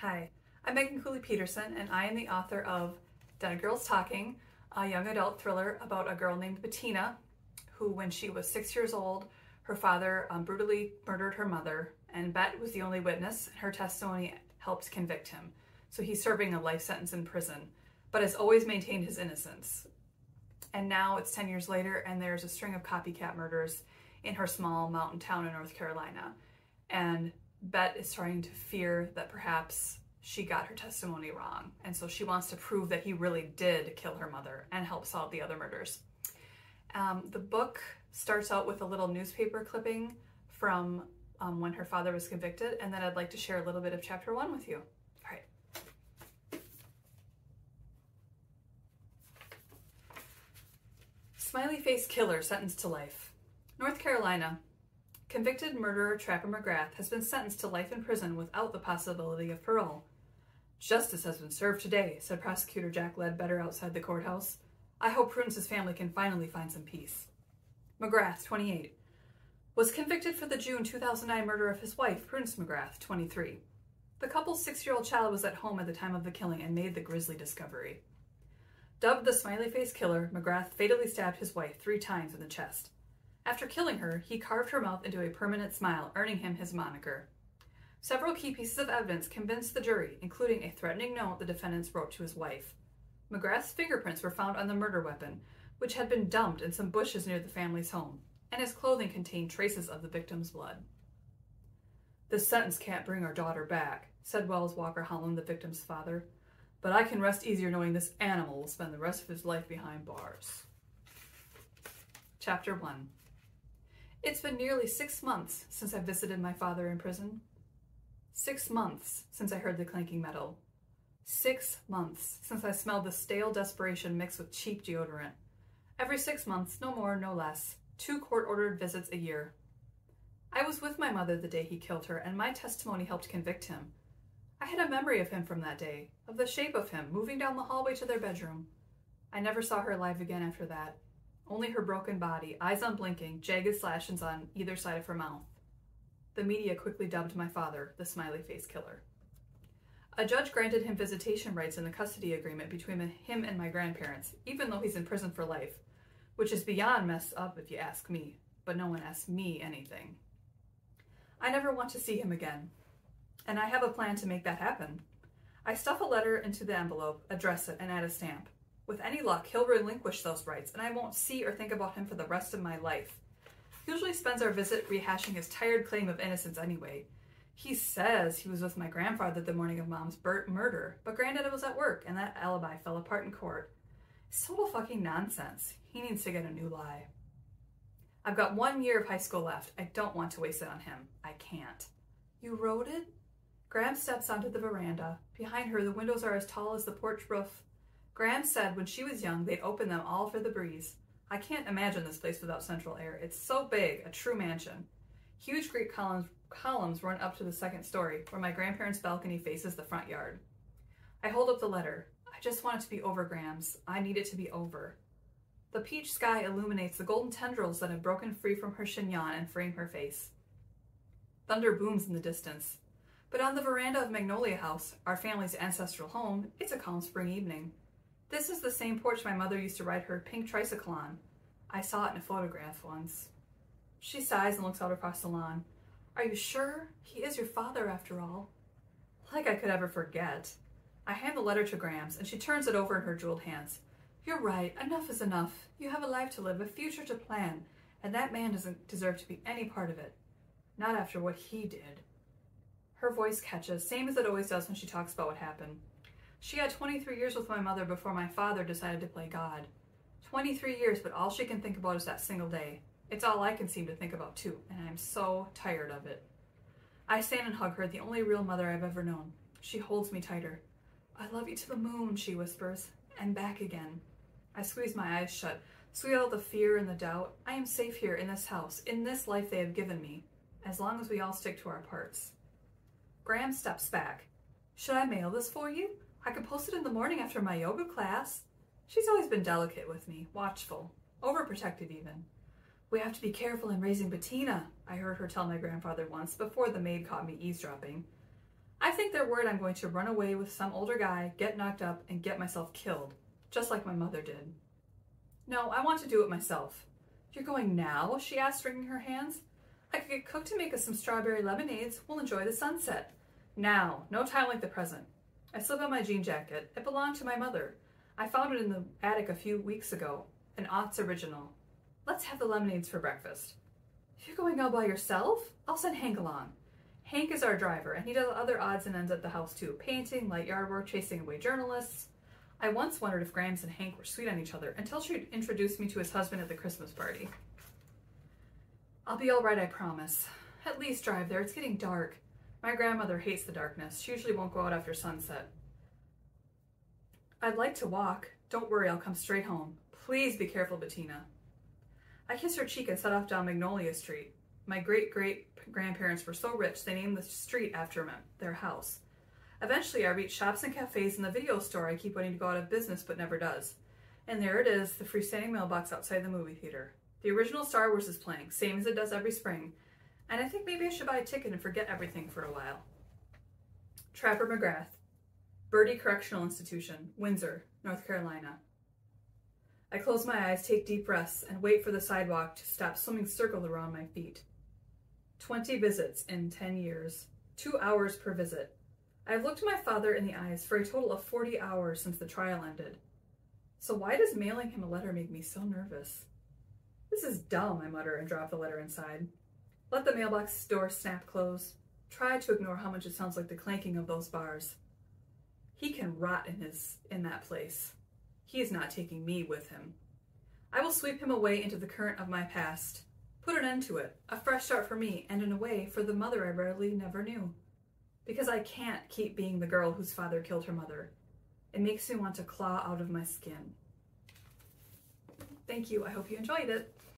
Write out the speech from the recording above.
Hi, I'm Megan Cooley Peterson, and I am the author of Dead Girls Talking, a young adult thriller about a girl named Bettina, who, when she was 6 years old, her father brutally murdered her mother, and Bet was the only witness. Her testimony helped convict him. So he's serving a life sentence in prison, but has always maintained his innocence. And now it's 10 years later, and there's a string of copycat murders in her small mountain town in North Carolina. And Bet is starting to fear that perhaps she got her testimony wrong. And so she wants to prove that he really did kill her mother and help solve the other murders. The book starts out with a little newspaper clipping from when her father was convicted, and then I'd like to share a little bit of chapter 1 with you. All right. Smiley face killer sentenced to life. North Carolina. Convicted murderer Trapper McGrath has been sentenced to life in prison without the possibility of parole. Justice has been served today, said Prosecutor Jack Ledbetter outside the courthouse. I hope Prudence's family can finally find some peace. McGrath, 28, was convicted for the June 2009 murder of his wife, Prudence McGrath, 23. The couple's 6-year-old child was at home at the time of the killing and made the grisly discovery. Dubbed the Smiley Face Killer, McGrath fatally stabbed his wife 3 times in the chest. After killing her, he carved her mouth into a permanent smile, earning him his moniker. Several key pieces of evidence convinced the jury, including a threatening note the defendants wrote to his wife. McGrath's fingerprints were found on the murder weapon, which had been dumped in some bushes near the family's home, and his clothing contained traces of the victim's blood. This sentence can't bring our daughter back, said Wells Walker Holland, the victim's father, but I can rest easier knowing this animal will spend the rest of his life behind bars. Chapter 1. It's been nearly 6 months since I visited my father in prison. 6 months since I heard the clanking metal. 6 months since I smelled the stale desperation mixed with cheap deodorant. Every 6 months, no more, no less. 2 court-ordered visits a year. I was with my mother the day he killed her, and my testimony helped convict him. I had a memory of him from that day, of the shape of him moving down the hallway to their bedroom. I never saw her alive again after that. Only her broken body, eyes unblinking, jagged slashes on either side of her mouth. The media quickly dubbed my father the Smiley Face Killer. A judge granted him visitation rights in the custody agreement between him and my grandparents, even though he's in prison for life, which is beyond messed up if you ask me, but no one asks me anything. I never want to see him again, and I have a plan to make that happen. I stuff a letter into the envelope, address it, and add a stamp. With any luck, he'll relinquish those rights, and I won't see or think about him for the rest of my life. He usually spends our visit rehashing his tired claim of innocence anyway. He says he was with my grandfather the morning of Mom's murder, but Granddad was at work, and that alibi fell apart in court. It's total fucking nonsense. He needs to get a new lie. I've got 1 year of high school left. I don't want to waste it on him. I can't. You wrote it? Graham steps onto the veranda. Behind her, the windows are as tall as the porch roof. Graham said when she was young, they'd open them all for the breeze. I can't imagine this place without central air. It's so big, a true mansion. Huge Greek columns run up to the 2nd story, where my grandparents' balcony faces the front yard. I hold up the letter. I just want it to be over, Grams. I need it to be over. The peach sky illuminates the golden tendrils that have broken free from her chignon and frame her face. Thunder booms in the distance. But on the veranda of Magnolia House, our family's ancestral home, it's a calm spring evening. This is the same porch my mother used to ride her pink tricycle on. I saw it in a photograph once. She sighs and looks out across the lawn. Are you sure? He is your father, after all. Like I could ever forget. I hand the letter to Grams, and she turns it over in her jeweled hands. You're right. Enough is enough. You have a life to live, a future to plan, and that man doesn't deserve to be any part of it. Not after what he did. Her voice catches, same as it always does when she talks about what happened. She had 23 years with my mother before my father decided to play God. 23 years, but all she can think about is that single day. It's all I can seem to think about too, and I'm so tired of it. I stand and hug her, the only real mother I've ever known. She holds me tighter. I love you to the moon, she whispers, and back again. I squeeze my eyes shut, squeeze out the fear and the doubt. I am safe here in this house, in this life they have given me, as long as we all stick to our parts. Graham steps back. Should I mail this for you? I could post it in the morning after my yoga class. She's always been delicate with me, watchful, overprotective even. We have to be careful in raising Bettina, I heard her tell my grandfather once before the maid caught me eavesdropping. I think they're worried I'm going to run away with some older guy, get knocked up, and get myself killed, just like my mother did. No, I want to do it myself. You're going now? She asked, wringing her hands. I could get Cook to make us some strawberry lemonades. We'll enjoy the sunset. Now, no time like the present. I slip on my jean jacket. It belonged to my mother. I found it in the attic a few weeks ago, an aunt's original. Let's have the lemonades for breakfast. You're going all by yourself? I'll send Hank along. Hank is our driver, and he does other odds and ends at the house too. Painting, light yard work, chasing away journalists. I once wondered if Grams and Hank were sweet on each other until she introduced me to his husband at the Christmas party. I'll be all right, I promise. At least drive there. It's getting dark. My grandmother hates the darkness. She usually won't go out after sunset. I'd like to walk. Don't worry, I'll come straight home. Please be careful, Bettina. I kiss her cheek and set off down Magnolia Street. My great-great-grandparents were so rich they named the street after their house. Eventually, I reach shops and cafes and the video store I keep waiting to go out of business but never does. And there it is, the freestanding mailbox outside the movie theater. The original Star Wars is playing, same as it does every spring. And I think maybe I should buy a ticket and forget everything for a while. Trapper McGrath, Birdie Correctional Institution, Windsor, North Carolina. I close my eyes, take deep breaths, and wait for the sidewalk to stop swimming circles around my feet. 20 visits in 10 years, 2 hours per visit. I've looked my father in the eyes for a total of 40 hours since the trial ended. So why does mailing him a letter make me so nervous? This is dumb, I mutter and drop the letter inside. Let the mailbox door snap close. Try to ignore how much it sounds like the clanking of those bars. He can rot in that place. He is not taking me with him. I will sweep him away into the current of my past. Put an end to it. A fresh start for me, and in a way, for the mother I rarely never knew. Because I can't keep being the girl whose father killed her mother. It makes me want to claw out of my skin. Thank you. I hope you enjoyed it.